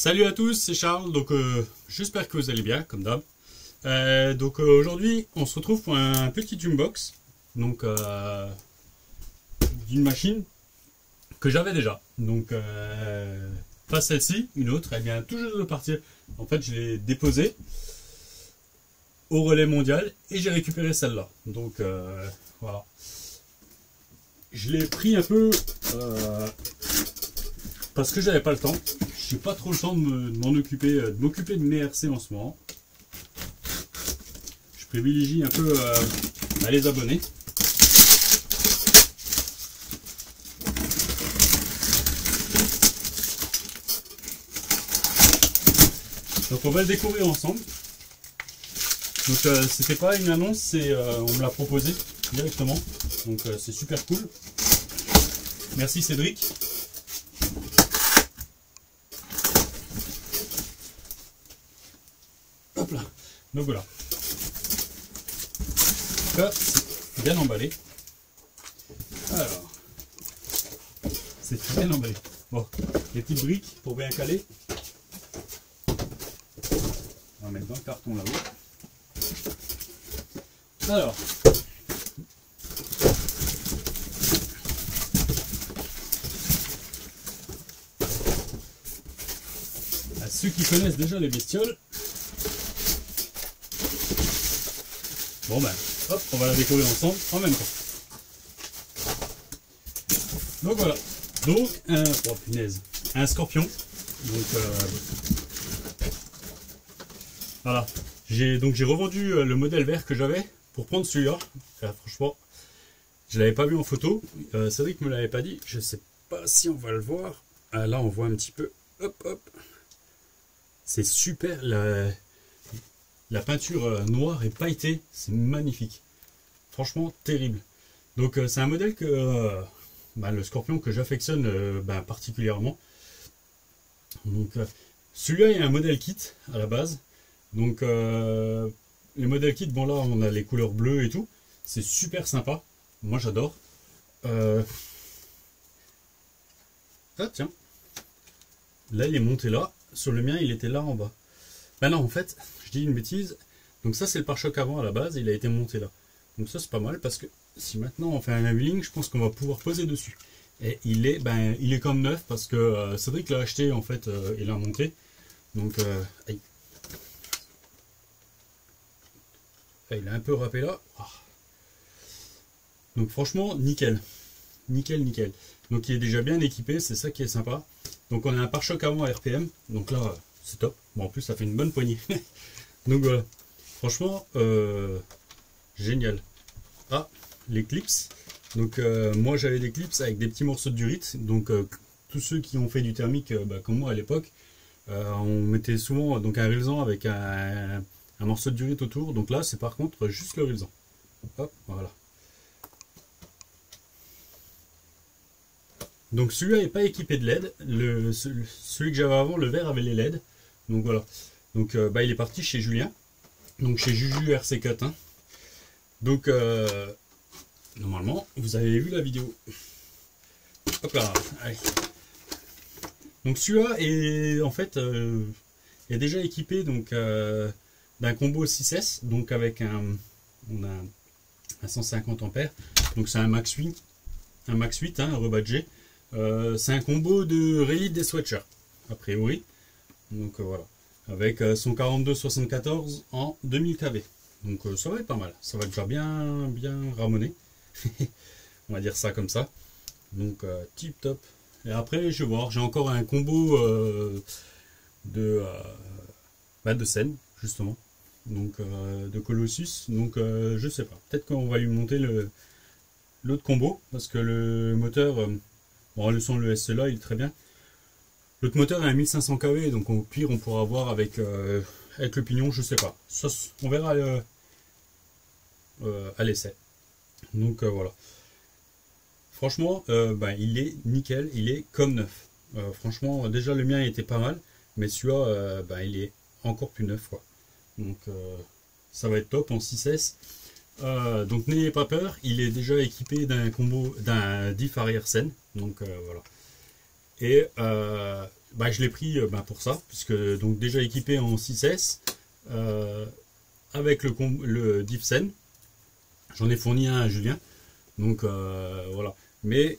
Salut à tous, c'est Charles, donc j'espère que vous allez bien, comme d'hab. Aujourd'hui, on se retrouve pour un petit unbox, donc d'une machine que j'avais déjà. Donc pas celle-ci, une autre, elle vient tout juste de partir. En fait, je l'ai déposée au relais mondial et j'ai récupéré celle-là. Donc voilà. Je l'ai pris un peu parce que j'avais pas le temps. J'ai pas trop le temps de m'occuper de mes RC en ce moment. Je privilégie un peu les abonnés. Donc on va le découvrir ensemble. Donc c'était pas une annonce, c'est on me l'a proposé directement. Donc c'est super cool. Merci Cédric. Hop là. Donc voilà. Là, c'est bien emballé. Alors, c'est bien emballé. Bon, les petites briques pour bien caler. On va mettre dans le carton là-haut. Alors, à ceux qui connaissent déjà les bestioles, bon ben, hop, on va la découvrir ensemble en même temps. Donc voilà. Donc, oh punaise, un scorpion. Donc voilà. J'ai revendu le modèle vert que j'avais pour prendre celui-là. Franchement, je l'avais pas vu en photo. Cédric me l'avait pas dit. Je sais pas si on va le voir. Là, on voit un petit peu. Hop, hop. C'est super. La peinture noire et pailletée, c'est magnifique. Franchement, terrible. Donc c'est un modèle que le Scorpion que j'affectionne particulièrement. Donc celui-là, il y a un modèle kit à la base. Donc les modèles kit, bon là, on a les couleurs bleues et tout. C'est super sympa. Moi, j'adore. Ah tiens. Là, il est monté là. Sur le mien, il était là en bas. Ben non, en fait, je dis une bêtise. Donc ça, c'est le pare-choc avant à la base. Il a été monté là. Donc ça, c'est pas mal parce que si maintenant on fait un wheeling, je pense qu'on va pouvoir poser dessus. Et il est comme neuf parce que Cédric l'a acheté en fait et l'a monté. Donc aïe. Il a un peu râpé là. Donc franchement, nickel. Nickel, nickel. Donc il est déjà bien équipé, c'est ça qui est sympa. Donc on a un pare-choc avant à RPM. Donc là, c'est top. Bon, en plus, ça fait une bonne poignée. Donc voilà. Franchement, génial. Ah, les clips. Donc moi j'avais des clips avec des petits morceaux de durite. Donc tous ceux qui ont fait du thermique comme moi à l'époque, on mettait souvent donc un rilsan avec un morceau de durite autour. Donc là c'est par contre juste le rilsan. Hop, voilà. Donc celui-là n'est pas équipé de LED. Celui que j'avais avant, le vert avait les LED. Donc voilà. Donc il est parti chez Julien. Donc chez Juju RC Cut. Hein. Donc normalement, vous avez vu la vidéo. Hop là. Allez. Donc celui-là est en fait est déjà équipé donc d'un combo 6S. Donc avec on a un 150 ampères. Donc c'est un Max 8. Un Max 8, hein, rebadgé. C'est un combo de rayette des sweatshirts, a priori. Donc voilà. Avec son 42-74 en 2000 kV. Donc ça va être pas mal. Ça va déjà bien ramoner. On va dire ça comme ça. Donc tip top. Et après je vais voir. J'ai encore un combo de scène justement. Donc de Colossus. Donc je sais pas. Peut-être qu'on va lui monter l'autre combo. Parce que le moteur... bon, le son, le SE là, il est très bien. L'autre moteur est à 1500 kV, donc au pire, on pourra voir avec le pignon, je sais pas. Ça, on verra à l'essai. Donc voilà. Franchement, il est nickel, il est comme neuf. Franchement, déjà le mien était pas mal, mais celui-là, il est encore plus neuf, quoi. Donc ça va être top en 6S. Donc n'ayez pas peur, il est déjà équipé d'un combo d'un diff arrière scène. Donc voilà. Et bah, je l'ai pris pour ça, puisque donc déjà équipé en 6S, avec le Diffsen. J'en ai fourni un à Julien. Donc voilà. Mais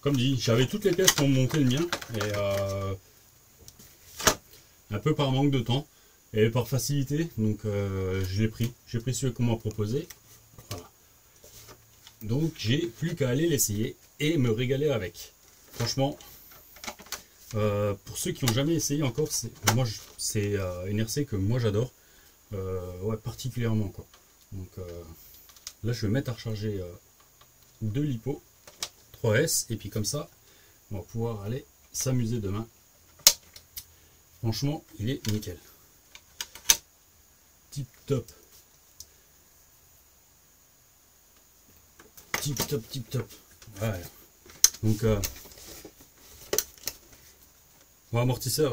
comme dit, j'avais toutes les pièces pour monter le mien. Et un peu par manque de temps. Et par facilité. Donc je l'ai pris. J'ai pris celui qu'on m'a proposé. Voilà. Donc j'ai plus qu'à aller l'essayer et me régaler avec. Franchement, pour ceux qui n'ont jamais essayé encore, c'est une RC que moi j'adore. Ouais, particulièrement quoi. Donc là je vais mettre à recharger 2 LiPo 3S et puis comme ça on va pouvoir aller s'amuser demain. Franchement il est nickel, tip top, tip top, tip top. Ouais. Donc bon, amortisseur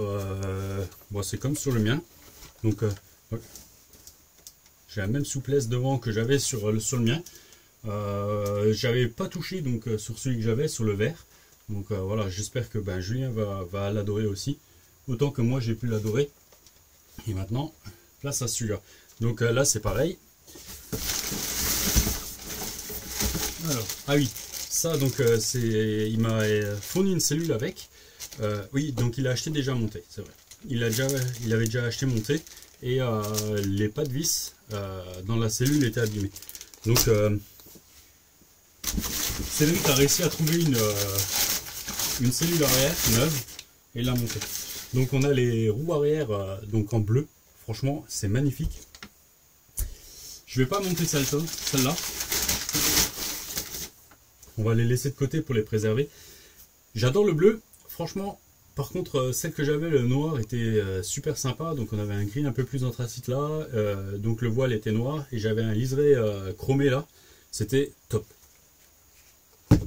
bon, c'est comme sur le mien, donc ouais. J'ai la même souplesse devant que j'avais sur le mien. J'avais pas touché donc sur celui que j'avais sur le vert. Donc voilà, j'espère que Julien va l'adorer aussi. Autant que moi j'ai pu l'adorer. Et maintenant, place à celui-là. Donc là c'est pareil. Alors, ah oui, ça donc il m'a fourni une cellule avec. Oui, donc il a acheté déjà monté, c'est vrai. Il avait déjà acheté monté. Et les pas de vis dans la cellule étaient abîmés. Donc Cédric a réussi à trouver une cellule arrière neuve et l'a montée. Donc on a les roues arrière donc en bleu. Franchement c'est magnifique. Je vais pas monter celle-là. On va les laisser de côté pour les préserver. J'adore le bleu. Franchement. Par contre, celle que j'avais, le noir, était super sympa. Donc on avait un gris un peu plus anthracite là. Donc le voile était noir. Et j'avais un liseré chromé là. C'était top. Voilà.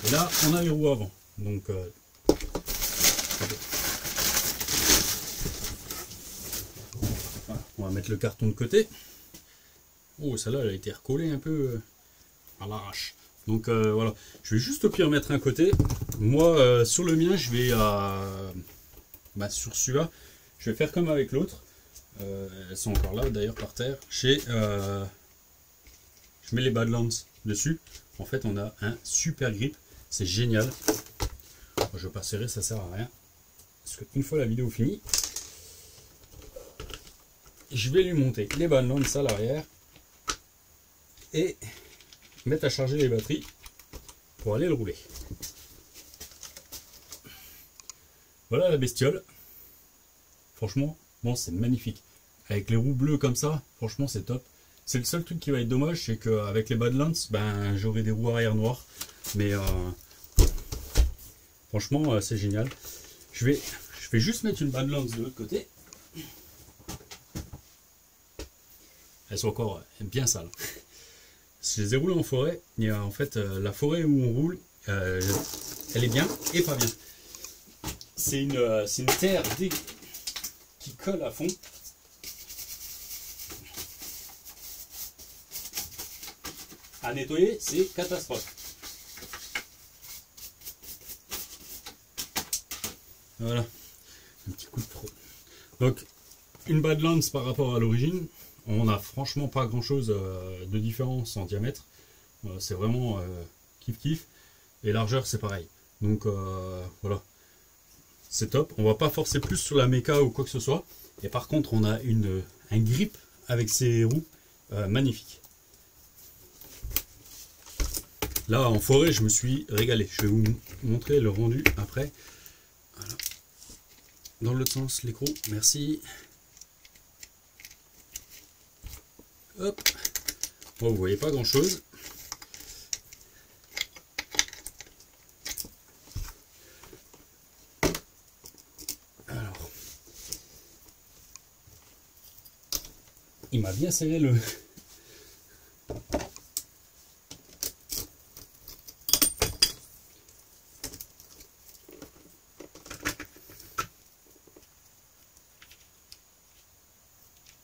Et là, on a les roues avant. Donc voilà. On va mettre le carton de côté. Oh, celle-là, elle a été recollée un peu à l'arrache. Donc voilà, je vais juste au pire mettre un côté. Moi, sur le mien, je vais sur celui-là, je vais faire comme avec l'autre. Elles sont encore là d'ailleurs par terre. Je mets les Badlands dessus. En fait, on a un super grip. C'est génial. Bon, je vais pas serrer, ça sert à rien. Parce qu'une fois la vidéo finie, je vais lui monter les Badlands à l'arrière. Et mettre à charger les batteries pour aller le rouler. Voilà la bestiole. Franchement, bon, c'est magnifique. Avec les roues bleues comme ça, franchement c'est top. C'est le seul truc qui va être dommage, c'est qu'avec les Badlands, j'aurai des roues arrière noires. Mais franchement c'est génial. Je vais juste mettre une Badlands de l'autre côté. Elles sont encore bien sales. Je les ai roulés en forêt, et en fait la forêt où on roule, elle est bien et pas bien. C'est une terre qui colle à fond. À nettoyer, c'est catastrophe. Voilà, un petit coup de trop. Donc une Badlands par rapport à l'origine. On n'a franchement pas grand chose de différence en diamètre. C'est vraiment kiff kiff. Et largeur c'est pareil. Donc voilà. C'est top. On va pas forcer plus sur la méca ou quoi que ce soit. Et par contre on a un grip avec ces roues magnifique. Là en forêt je me suis régalé. Je vais vous montrer le rendu après. Voilà. Dans l'autre sens l'écrou. Merci. Hop. Bon, vous voyez pas grand chose. Alors, il m'a bien serré le...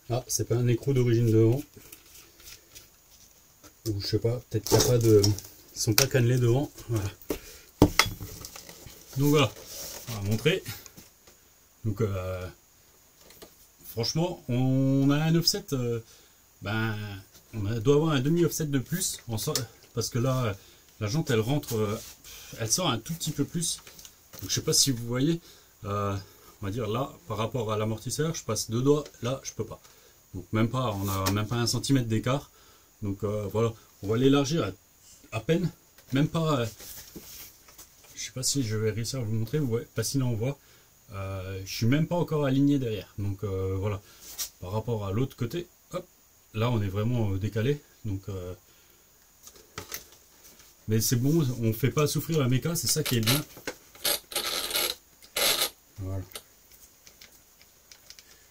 Ah, c'est pas un écrou d'origine devant. ou je sais pas, peut-être qu'il n'y a pas de... Ils sont pas cannelés devant. Voilà. Donc voilà, on va montrer. Donc franchement, on a un offset, ben, doit avoir un demi-offset de plus, parce que là, la jante elle rentre, elle sort un tout petit peu plus. Donc je sais pas si vous voyez, on va dire là, par rapport à l'amortisseur, je passe 2 doigts, là je peux pas. Donc même pas, on a même pas 1 cm d'écart. Donc voilà, on va l'élargir à peine, même pas. Je sais pas si je vais réussir à vous montrer, vous voyez, pas sinon on voit. Je suis même pas encore aligné derrière. Donc voilà, par rapport à l'autre côté, hop, là on est vraiment décalé. Donc mais c'est bon, on fait pas souffrir la méca, c'est ça qui est bien. Voilà.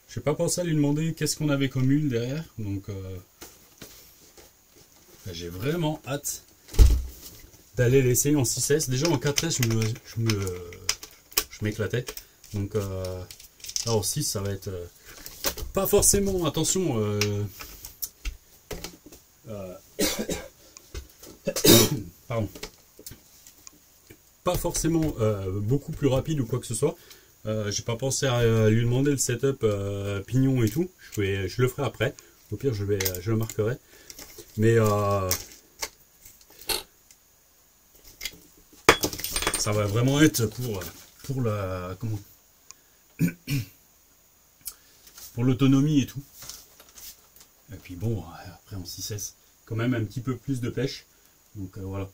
Je n'ai pas pensé à lui demander qu'est-ce qu'on avait comme huile derrière, donc j'ai vraiment hâte d'aller l'essayer en 6S. Déjà en 4S je m'éclatais, donc là en 6 ça va être pas forcément, attention, pardon, pas forcément beaucoup plus rapide ou quoi que ce soit. J'ai pas pensé à lui demander le setup pignon et tout. Je le ferai après. Au pire, je le marquerai. Mais ça va vraiment être pour la pour l'autonomie et tout. Et puis bon, après en 6S, quand même un petit peu plus de pêche. Donc voilà.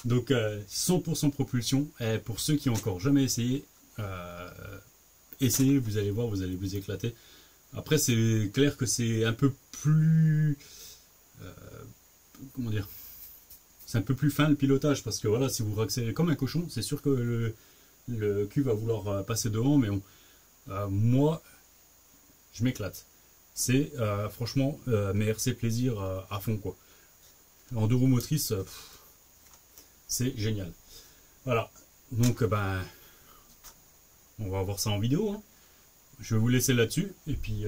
Donc 100% propulsion. Et pour ceux qui n'ont encore jamais essayé, essayez, vous allez voir, vous allez vous éclater. Après c'est clair que c'est un peu plus comment dire, c'est un peu plus fin le pilotage, parce que voilà, si vous accélérez comme un cochon, c'est sûr que le cul va vouloir passer devant, mais moi je m'éclate. C'est franchement mes RC plaisir à fond quoi. En 2 roues motrices, c'est génial. Voilà, donc ben on va voir ça en vidéo, hein. Je vais vous laisser là-dessus, et puis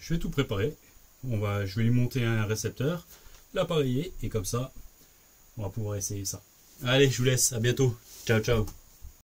je vais tout préparer. Je vais lui monter un récepteur, l'appareiller, et comme ça on va pouvoir essayer ça. Allez, je vous laisse, à bientôt, ciao ciao.